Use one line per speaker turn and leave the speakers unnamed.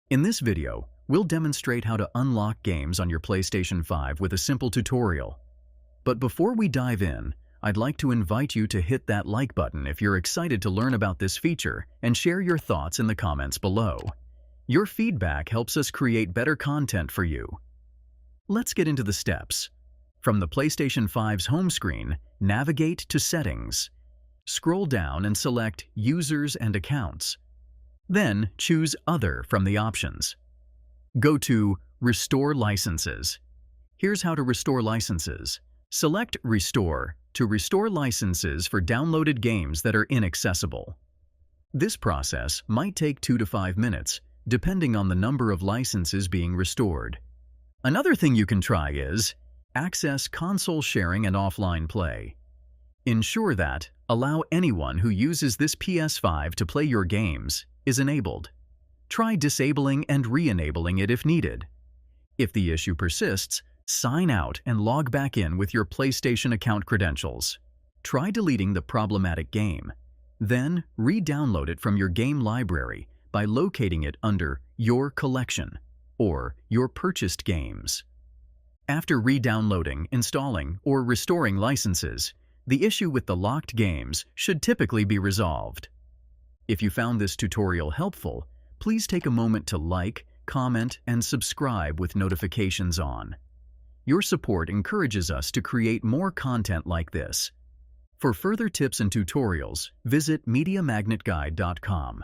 In this video, we'll demonstrate how to unlock games on your PlayStation 5 with a simple tutorial. But before we dive in, I'd like to invite you to hit that like button if you're excited to learn about this feature and share your thoughts in the comments below. Your feedback helps us create better content for you. Let's get into the steps. From the PlayStation 5's home screen, navigate to Settings. Scroll down and select Users and Accounts. Then choose Other from the options. Go to Restore Licenses. Here's how to restore licenses. Select Restore to restore licenses for downloaded games that are inaccessible. This process might take 2 to 5 minutes, depending on the number of licenses being restored. Another thing you can try is access console sharing and offline play. Ensure that allow anyone who uses this PS5 to play your games is enabled. Try disabling and re-enabling it if needed. If the issue persists, sign out and log back in with your PlayStation account credentials. Try deleting the problematic game. Then re-download it from your game library by locating it under Your Collection or Your Purchased Games. After re-downloading, installing, or restoring licenses, the issue with the locked games should typically be resolved. If you found this tutorial helpful, please take a moment to like, comment, and subscribe with notifications on. Your support encourages us to create more content like this. For further tips and tutorials, visit mediamagnet.business.